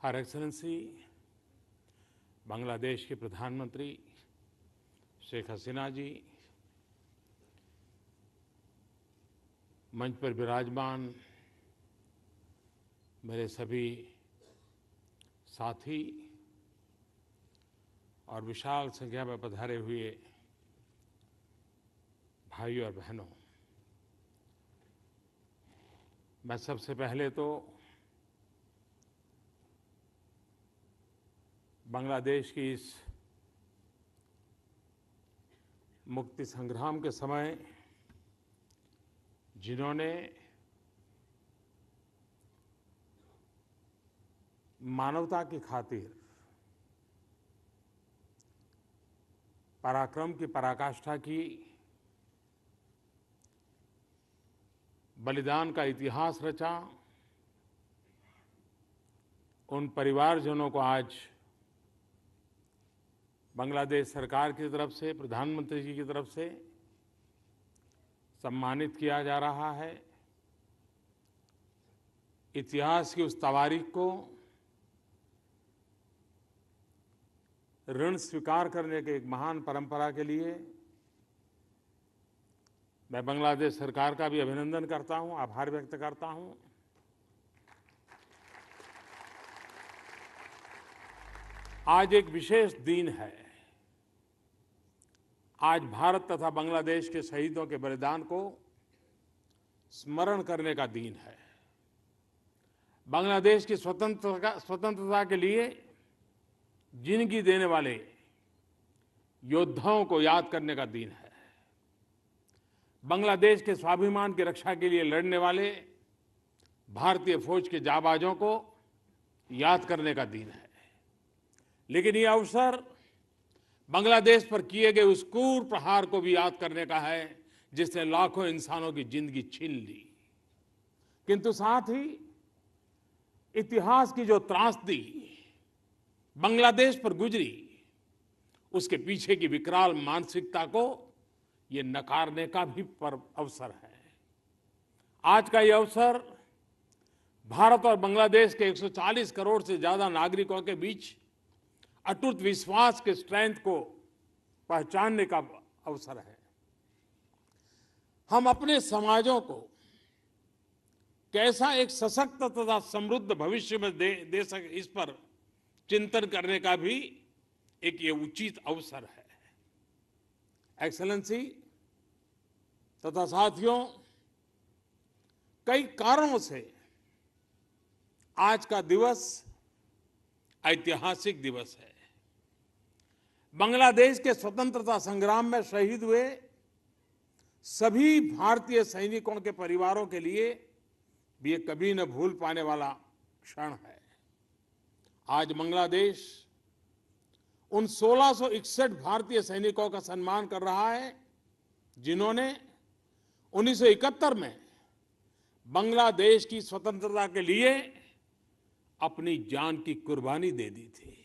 हर excellency Bangladesh के प्रधानमंत्री शेख हसीना जी, मंच पर विराजमान मेरे सभी साथी और विशाल संख्या में पधारे हुए भाइयों और बहनों, मैं सबसे पहले तो बांग्लादेश की इस मुक्ति संग्राम के समय जिन्होंने मानवता की खातिर पराक्रम की पराकाष्ठा की, बलिदान का इतिहास रचा, उन परिवारजनों को आज बांग्लादेश सरकार की तरफ से, प्रधानमंत्री जी की तरफ से सम्मानित किया जा रहा है। इतिहास की उस तवारीख को ऋण स्वीकार करने के एक महान परंपरा के लिए मैं बांग्लादेश सरकार का भी अभिनंदन करता हूं, आभार व्यक्त करता हूं। आज एक विशेष दिन है। आज भारत तथा बांग्लादेश के शहीदों के बलिदान को स्मरण करने का दिन है। बांग्लादेश की स्वतंत्रता के लिए जिंदगी देने वाले योद्धाओं को याद करने का दिन है। बांग्लादेश के स्वाभिमान की रक्षा के लिए लड़ने वाले भारतीय फौज के जाबाजों को याद करने का दिन है। लेकिन ये अवसर बांग्लादेश पर किए गए उस क्रूर प्रहार को भी याद करने का है जिसने लाखों इंसानों की जिंदगी छीन ली। किंतु साथ ही इतिहास की जो त्रासदी बांग्लादेश पर गुजरी, उसके पीछे की विकराल मानसिकता को ये नकारने का भी अवसर है। आज का ये अवसर भारत और बांग्लादेश के 140 करोड़ से ज्यादा नागरिकों के बीच अटूट विश्वास के स्ट्रेंथ को पहचानने का अवसर है। हम अपने समाजों को कैसा एक सशक्त तथा समृद्ध भविष्य में दे सके, इस पर चिंतन करने का भी एक ये उचित अवसर है। एक्सेलेंसी तथा साथियों, कई कारणों से आज का दिवस ऐतिहासिक दिवस है। बांग्लादेश के स्वतंत्रता संग्राम में शहीद हुए सभी भारतीय सैनिकों के परिवारों के लिए भी ये कभी न भूल पाने वाला क्षण है। आज बांग्लादेश उन 1661 भारतीय सैनिकों का सम्मान कर रहा है जिन्होंने 1971 में बांग्लादेश की स्वतंत्रता के लिए अपनी जान की कुर्बानी दे दी थी।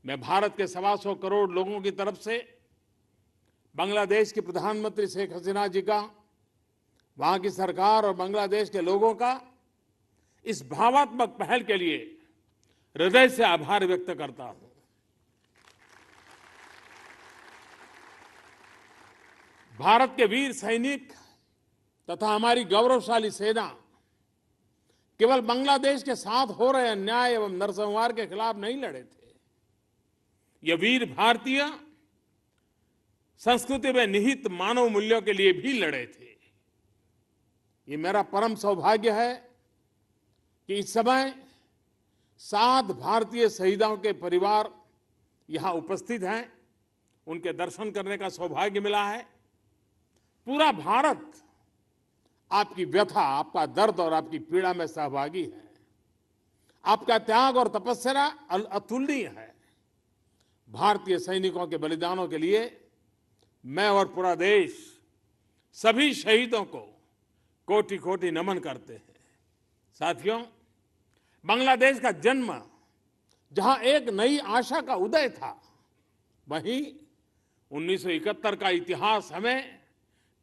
मैं भारत के 125 करोड़ लोगों की तरफ से बांग्लादेश के प्रधानमंत्री शेख हसीना जी का, वहां की सरकार और बांग्लादेश के लोगों का इस भावात्मक पहल के लिए हृदय से आभार व्यक्त करता हूं। भारत के वीर सैनिक तथा हमारी गौरवशाली सेना केवल बांग्लादेश के साथ हो रहे अन्याय एवं नरसंहार के खिलाफ नहीं लड़े थे। ये वीर भारतीय संस्कृति में निहित मानव मूल्यों के लिए भी लड़े थे। ये मेरा परम सौभाग्य है कि इस समय 7 भारतीय शहीदों के परिवार यहां उपस्थित हैं। उनके दर्शन करने का सौभाग्य मिला है। पूरा भारत आपकी व्यथा, आपका दर्द और आपकी पीड़ा में सहभागी है। आपका त्याग और तपस्या अतुलनीय है। भारतीय सैनिकों के बलिदानों के लिए मैं और पूरा देश सभी शहीदों को कोटि कोटि नमन करते हैं। साथियों, बांग्लादेश का जन्म जहां एक नई आशा का उदय था, वहीं 1971 का इतिहास हमें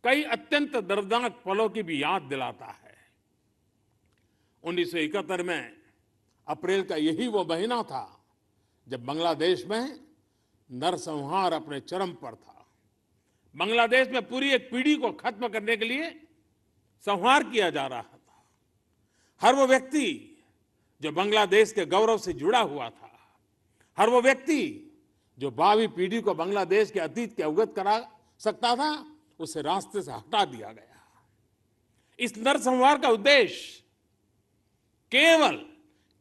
कई अत्यंत दर्दनाक पलों की भी याद दिलाता है। 1971 में अप्रैल का यही वो महीना था जब बांग्लादेश में नरसंहार अपने चरम पर था। बांग्लादेश में पूरी एक पीढ़ी को खत्म करने के लिए संहार किया जा रहा था। हर वो व्यक्ति जो बांग्लादेश के गौरव से जुड़ा हुआ था, हर वो व्यक्ति जो भावी पीढ़ी को बांग्लादेश के अतीत के अवगत करा सकता था, उसे रास्ते से हटा दिया गया। इस नरसंहार का उद्देश्य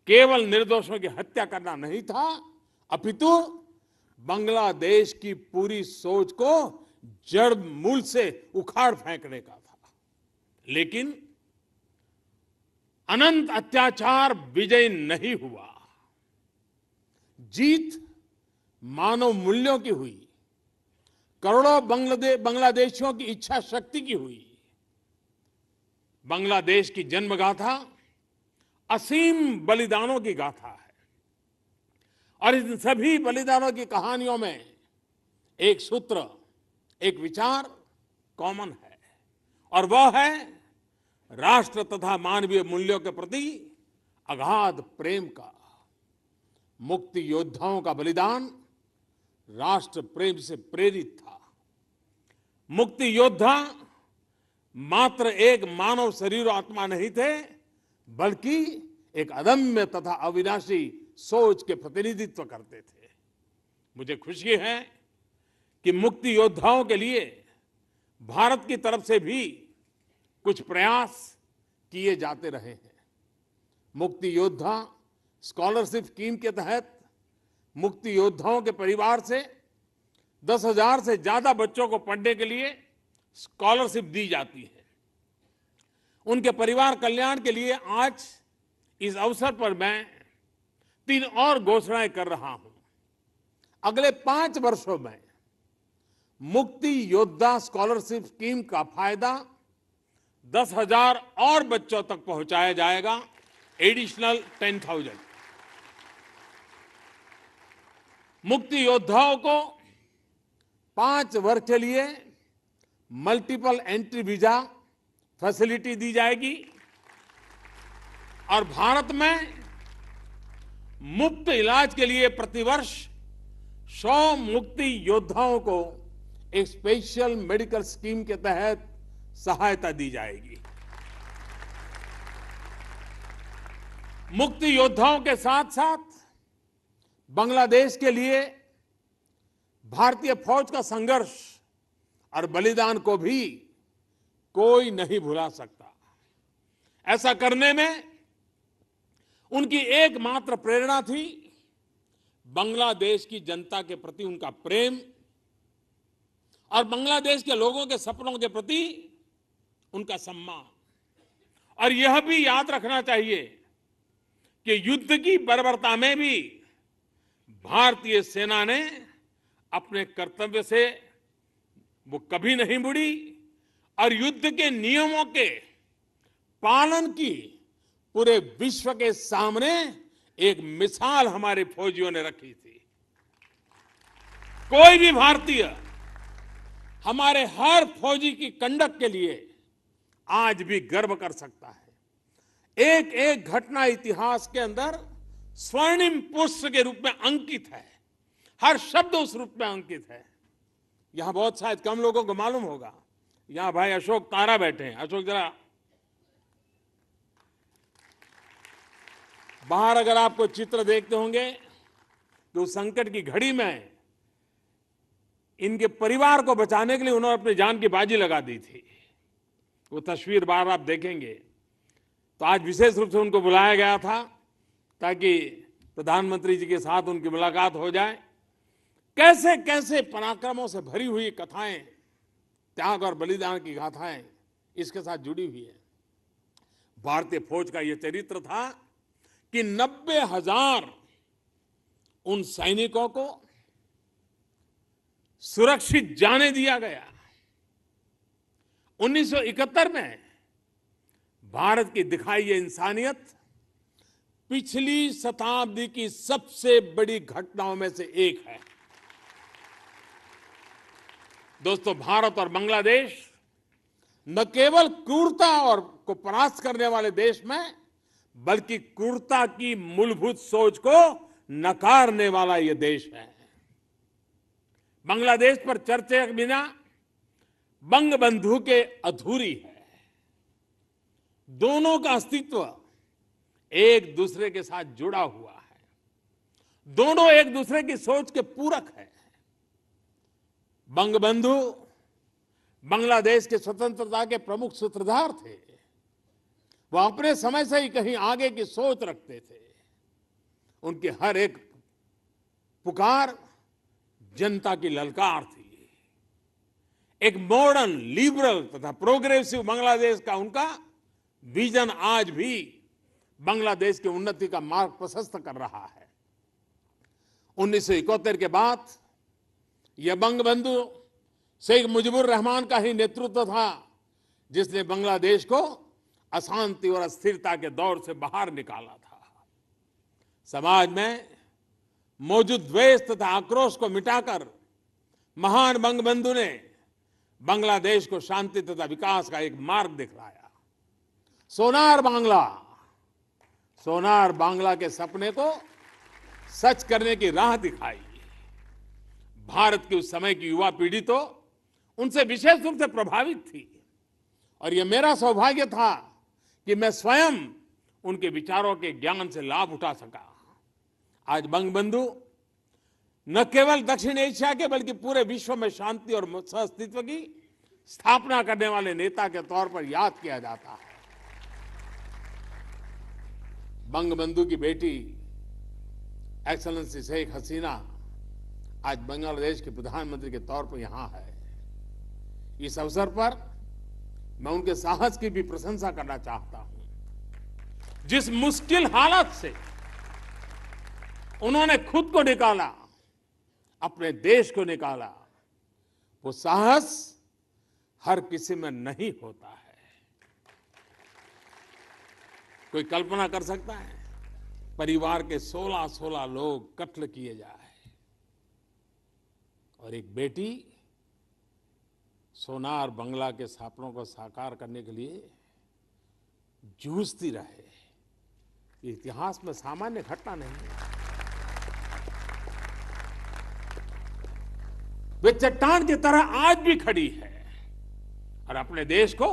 केवल निर्दोषों की हत्या करना नहीं था, अपितु बांग्लादेश की पूरी सोच को जड़ मूल से उखाड़ फेंकने का था। लेकिन अनंत अत्याचार विजय नहीं हुआ। जीत मानव मूल्यों की हुई, करोड़ों बांग्लादेशियों की इच्छा शक्ति की हुई। बांग्लादेश की जन्म गाथा असीम बलिदानों की गाथा है और इन सभी बलिदानों की कहानियों में एक सूत्र, एक विचार कॉमन है और वह है राष्ट्र तथा मानवीय मूल्यों के प्रति अगाध प्रेम का। मुक्ति योद्धाओं का बलिदान राष्ट्र प्रेम से प्रेरित था। मुक्ति योद्धा मात्र एक मानव शरीर और आत्मा नहीं थे, बल्कि एक अदम्य तथा अविनाशी सोच के प्रतिनिधित्व करते थे। मुझे खुशी है कि मुक्ति योद्धाओं के लिए भारत की तरफ से भी कुछ प्रयास किए जाते रहे हैं। मुक्ति योद्धा स्कॉलरशिप स्कीम के तहत मुक्ति योद्धाओं के परिवार से 10,000 से ज्यादा बच्चों को पढ़ने के लिए स्कॉलरशिप दी जाती है। उनके परिवार कल्याण के लिए आज इस अवसर पर मैं 3 और घोषणाएं कर रहा हूं। अगले 5 वर्षों में मुक्ति योद्धा स्कॉलरशिप स्कीम का फायदा 10,000 और बच्चों तक पहुंचाया जाएगा, एडिशनल 10,000। मुक्ति योद्धाओं को 5 वर्ष के लिए मल्टीपल एंट्री वीजा फैसिलिटी दी जाएगी और भारत में मुफ्त इलाज के लिए प्रतिवर्ष 100 मुक्ति योद्धाओं को एक स्पेशल मेडिकल स्कीम के तहत सहायता दी जाएगी। मुक्ति योद्धाओं के साथ साथ बांग्लादेश के लिए भारतीय फौज का संघर्ष और बलिदान को भी कोई नहीं भुला सकता। ऐसा करने में उनकी एकमात्र प्रेरणा थी बांग्लादेश की जनता के प्रति उनका प्रेम और बांग्लादेश के लोगों के सपनों के प्रति उनका सम्मान। और यह भी याद रखना चाहिए कि युद्ध की बर्बरता में भी भारतीय सेना ने अपने कर्तव्य से वो कभी नहीं मुड़ी और युद्ध के नियमों के पालन की पूरे विश्व के सामने एक मिसाल हमारे फौजियों ने रखी थी। कोई भी भारतीय हमारे हर फौजी की कंडक्ट के लिए आज भी गर्व कर सकता है। एक एक घटना इतिहास के अंदर स्वर्णिम पुष्प के रूप में अंकित है, हर शब्द उस रूप में अंकित है। यहां बहुत शायद कम लोगों को मालूम होगा, यहां भाई अशोक तारा बैठे हैं। अशोक जरा बाहर अगर आपको चित्र देखते होंगे तो उस संकट की घड़ी में इनके परिवार को बचाने के लिए उन्होंने अपनी जान की बाजी लगा दी थी। वो तस्वीर बाहर आप देखेंगे तो आज विशेष रूप से उनको बुलाया गया था ताकि प्रधानमंत्री जी के साथ उनकी मुलाकात हो जाए। कैसे कैसे पराक्रमों से भरी हुई कथाएं, त्याग और बलिदान की गाथाएं इसके साथ जुड़ी हुई है। भारतीय फौज का यह चरित्र था कि 90,000 उन सैनिकों को सुरक्षित जाने दिया गया। 1971 में भारत की दिखाई ये इंसानियत पिछली शताब्दी की सबसे बड़ी घटनाओं में से एक है। दोस्तों, भारत और बांग्लादेश न केवल क्रूरता और को परास्त करने वाले देश में बल्कि क्रूरता की मूलभूत सोच को नकारने वाला यह देश है। बांग्लादेश पर चर्चा के बिना बंगबंधु के अधूरी है। दोनों का अस्तित्व एक दूसरे के साथ जुड़ा हुआ है। दोनों एक दूसरे की सोच के पूरक है। बंगबंधु बांग्लादेश के स्वतंत्रता के प्रमुख सूत्रधार थे। वो अपने समय से ही कहीं आगे की सोच रखते थे। उनकी हर एक पुकार जनता की ललकार थी। एक मॉडर्न, लिबरल तथा प्रोग्रेसिव बांग्लादेश का उनका विजन आज भी बांग्लादेश की उन्नति का मार्ग प्रशस्त कर रहा है। 1971 के बाद यह बंगबंधु शेख मुजीबुर रहमान का ही नेतृत्व था जिसने बांग्लादेश को अशांति और अस्थिरता के दौर से बाहर निकाला था। समाज में मौजूद द्वेष तथा आक्रोश को मिटाकर महान बंगबंधु ने बांग्लादेश को शांति तथा विकास का एक मार्ग दिखलाया। सोनार बांग्ला के सपने को सच करने की राह दिखाई। भारत की उस समय की युवा पीढ़ी तो उनसे विशेष रूप से प्रभावित थी और यह मेरा सौभाग्य था कि मैं स्वयं उनके विचारों के ज्ञान से लाभ उठा सका। आज बंगबंधु न केवल दक्षिण एशिया के बल्कि पूरे विश्व में शांति और सहअस्तित्व की स्थापना करने वाले नेता के तौर पर याद किया जाता है। बंगबंधु की बेटी एक्सेलेंसी शेख हसीना आज बांग्लादेश के प्रधानमंत्री के तौर पर यहां है। इस अवसर पर मैं उनके साहस की भी प्रशंसा करना चाहता हूं। जिस मुश्किल हालत से उन्होंने खुद को निकाला, अपने देश को निकाला, वो साहस हर किसी में नहीं होता है। कोई कल्पना कर सकता है परिवार के 16 लोग कत्ल किए जाए और एक बेटी सोनार बांग्ला के सपनों को साकार करने के लिए जूझती रहे। ये इतिहास में सामान्य घटना नहीं है। वे चट्टान की तरह आज भी खड़ी है और अपने देश को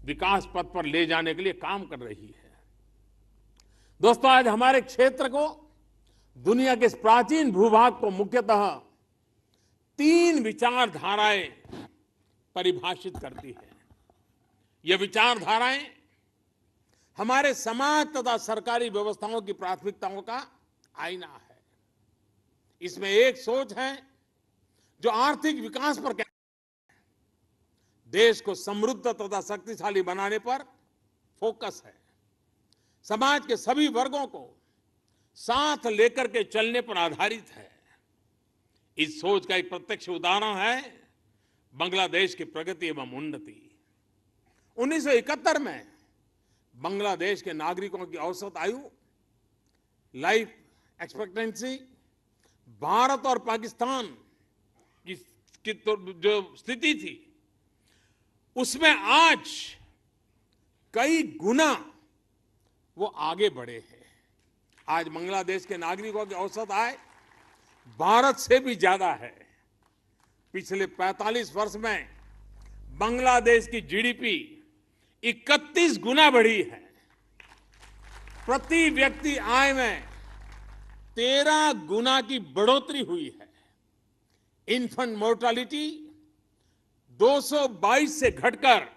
विकास पथ पर ले जाने के लिए काम कर रही है। दोस्तों, आज हमारे क्षेत्र को, दुनिया के इस प्राचीन भूभाग को मुख्यतः 3 विचारधाराएं परिभाषित करती है। ये विचारधाराएं हमारे समाज तथा सरकारी व्यवस्थाओं की प्राथमिकताओं का आईना है। इसमें एक सोच है जो आर्थिक विकास पर कहती है, देश को समृद्ध तथा शक्तिशाली बनाने पर फोकस है, समाज के सभी वर्गों को साथ लेकर के चलने पर आधारित है। इस सोच का एक प्रत्यक्ष उदाहरण है बांग्लादेश की प्रगति एवं उन्नति। 1971 में बांग्लादेश के नागरिकों की औसत आयु, लाइफ एक्सपेक्टेंसी भारत और पाकिस्तान की तो जो स्थिति थी उसमें आज कई गुना वो आगे बढ़े हैं। आज बांग्लादेश के नागरिकों की औसत आय भारत से भी ज्यादा है। पिछले 45 वर्ष में बांग्लादेश की जीडीपी 31 गुना बढ़ी है। प्रति व्यक्ति आय में 13 गुना की बढ़ोतरी हुई है। इन्फेंट मोर्टालिटी 222 से घटकर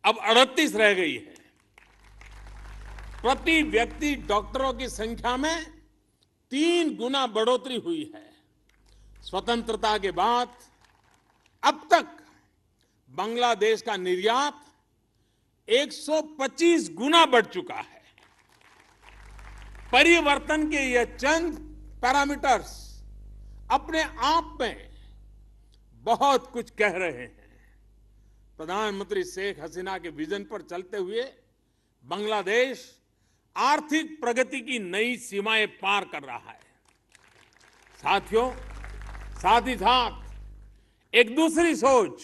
अब 38 रह गई है। प्रति व्यक्ति डॉक्टरों की संख्या में 3 गुना बढ़ोतरी हुई है। स्वतंत्रता के बाद अब तक बांग्लादेश का निर्यात 125 गुना बढ़ चुका है। परिवर्तन के ये चंद पैरामीटर्स अपने आप में बहुत कुछ कह रहे हैं। प्रधानमंत्री शेख हसीना के विजन पर चलते हुए बांग्लादेश आर्थिक प्रगति की नई सीमाएं पार कर रहा है। साथियों, साथ ही साथ एक दूसरी सोच,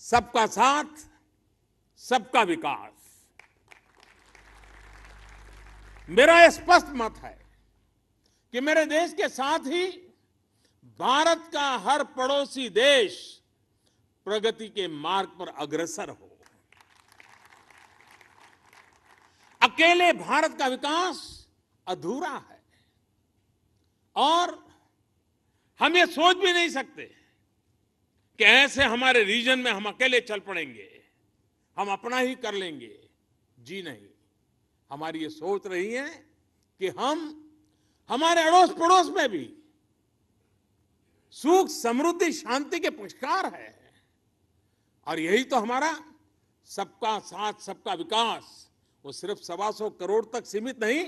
सबका साथ, सबका विकास। मेरा यह स्पष्ट मत है कि मेरे देश के साथ ही भारत का हर पड़ोसी देश प्रगति के मार्ग पर अग्रसर हो। अकेले भारत का विकास अधूरा है और हम ये सोच भी नहीं सकते कि ऐसे हमारे रीजन में हम अकेले चल पड़ेंगे, हम अपना ही कर लेंगे। जी नहीं, हमारी ये सोच रही है कि हम हमारे अड़ोस पड़ोस में भी सुख समृद्धि शांति के पुरस्कार है और यही तो हमारा सबका साथ सबका विकास, वो सिर्फ 125 करोड़ तक सीमित नहीं,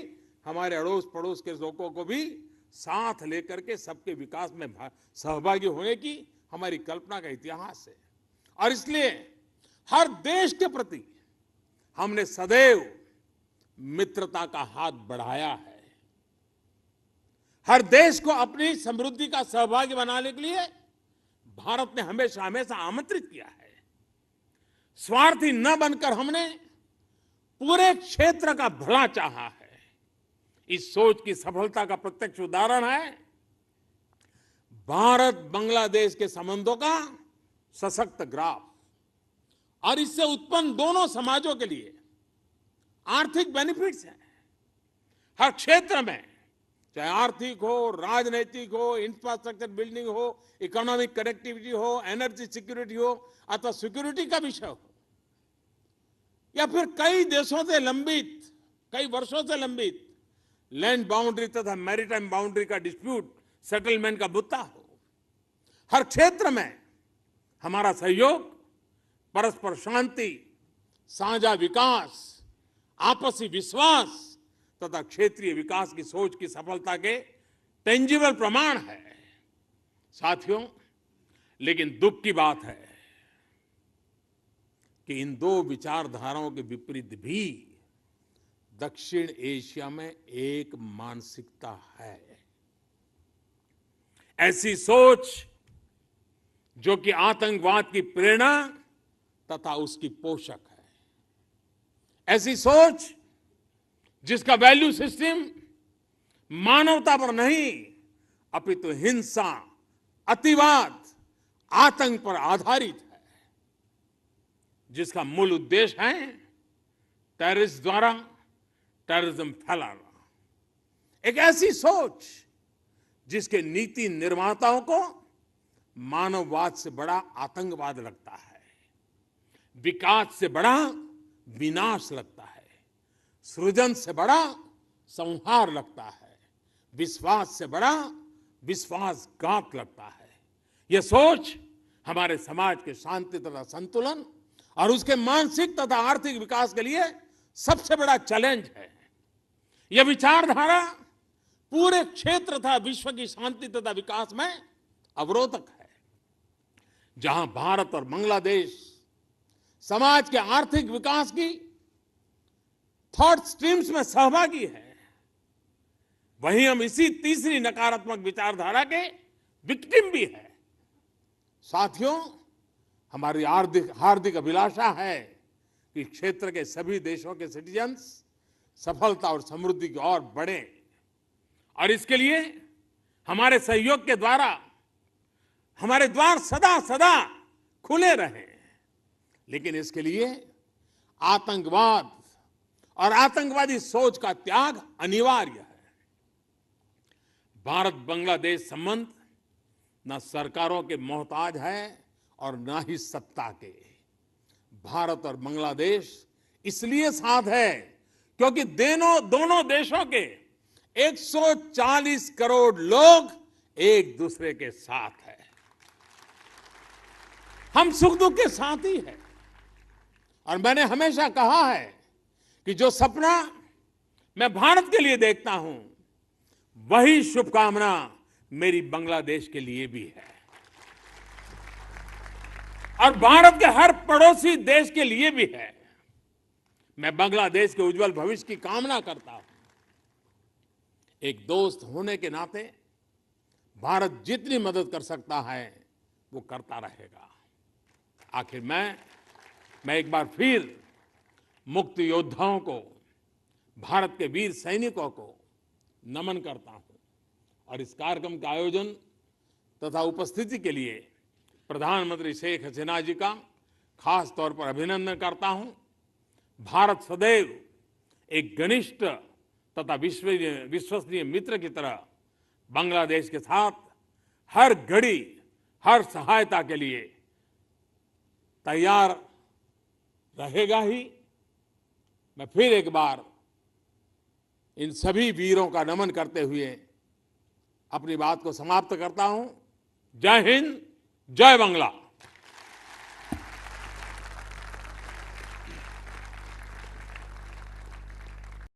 हमारे अड़ोस पड़ोस के लोगों को भी साथ लेकर के सबके विकास में सहभागी होने की हमारी कल्पना का इतिहास है। और इसलिए हर देश के प्रति हमने सदैव मित्रता का हाथ बढ़ाया है। हर देश को अपनी समृद्धि का सहभागी बनाने के लिए भारत ने हमेशा हमेशा आमंत्रित किया है। स्वार्थी न बनकर हमने पूरे क्षेत्र का भला चाहा है। इस सोच की सफलता का प्रत्यक्ष उदाहरण है भारत बांग्लादेश के संबंधों का सशक्त ग्राफ और इससे उत्पन्न दोनों समाजों के लिए आर्थिक बेनिफिट्स हैं। हर क्षेत्र में, चाहे आर्थिक हो, राजनीतिक हो, इंफ्रास्ट्रक्चर बिल्डिंग हो, इकोनॉमिक कनेक्टिविटी हो, एनर्जी सिक्योरिटी हो अथवा सिक्योरिटी का विषय हो या फिर कई देशों से लंबित, कई वर्षों से लंबित लैंड बाउंड्री तथा मैरीटाइम बाउंड्री का डिस्प्यूट सेटलमेंट का मुद्दा हो, हर क्षेत्र में हमारा सहयोग परस्पर शांति, साझा विकास, आपसी विश्वास तथा क्षेत्रीय विकास की सोच की सफलता के टेंजिबल प्रमाण है। साथियों, लेकिन दुख की बात है कि इन दो विचारधाराओं के विपरीत भी दक्षिण एशिया में एक मानसिकता है। ऐसी सोच जो कि आतंकवाद की प्रेरणा तथा उसकी पोषक है। ऐसी सोच जिसका वैल्यू सिस्टम मानवता पर नहीं अपितु हिंसा, अतिवाद, आतंक पर आधारित है, जिसका मूल उद्देश्य है टेररिस्ट द्वारा टेररिज्म फैलाना। एक ऐसी सोच जिसके नीति निर्माताओं को मानववाद से बड़ा आतंकवाद लगता है, विकास से बड़ा विनाश लगता है, सृजन से बड़ा संहार लगता है, विश्वास से बड़ा विश्वासघात लगता है। यह सोच हमारे समाज के शांति तथा संतुलन और उसके मानसिक तथा आर्थिक विकास के लिए सबसे बड़ा चैलेंज है। यह विचारधारा पूरे क्षेत्र तथा विश्व की शांति तथा विकास में अवरोधक है। जहां भारत और बांग्लादेश समाज के आर्थिक विकास की थॉट स्ट्रीम्स में सहभागी है, वहीं हम इसी तीसरी नकारात्मक विचारधारा के विक्टिम भी है। साथियों, हमारी हार्दिक अभिलाषा है कि क्षेत्र के सभी देशों के सिटीजन्स सफलता और समृद्धि की ओर बढ़े और इसके लिए हमारे सहयोग के द्वारा हमारे द्वार सदा सदा खुले रहें। लेकिन इसके लिए आतंकवाद और आतंकवादी सोच का त्याग अनिवार्य है। भारत बांग्लादेश संबंध न सरकारों के मोहताज है और न ही सत्ता के। भारत और बांग्लादेश इसलिए साथ है क्योंकि दोनों देशों के 140 करोड़ लोग एक दूसरे के साथ हैं। हम सुख दुख के साथी हैं और मैंने हमेशा कहा है कि जो सपना मैं भारत के लिए देखता हूं, वही शुभकामना मेरी बांग्लादेश के लिए भी है और भारत के हर पड़ोसी देश के लिए भी है। मैं बांग्लादेश के उज्जवल भविष्य की कामना करता हूं। एक दोस्त होने के नाते भारत जितनी मदद कर सकता है वो करता रहेगा। आखिर मैं एक बार फिर मुक्ति योद्धाओं को, भारत के वीर सैनिकों को नमन करता हूं और इस कार्यक्रम के आयोजन तथा उपस्थिति के लिए प्रधानमंत्री शेख हसीना जी का खास तौर पर अभिनंदन करता हूं। भारत सदैव एक घनिष्ठ तथा विश्वसनीय मित्र की तरह बांग्लादेश के साथ हर घड़ी हर सहायता के लिए तैयार रहेगा ही। मैं फिर एक बार इन सभी वीरों का नमन करते हुए अपनी बात को समाप्त करता हूं। जय हिंद, जय बांग्ला।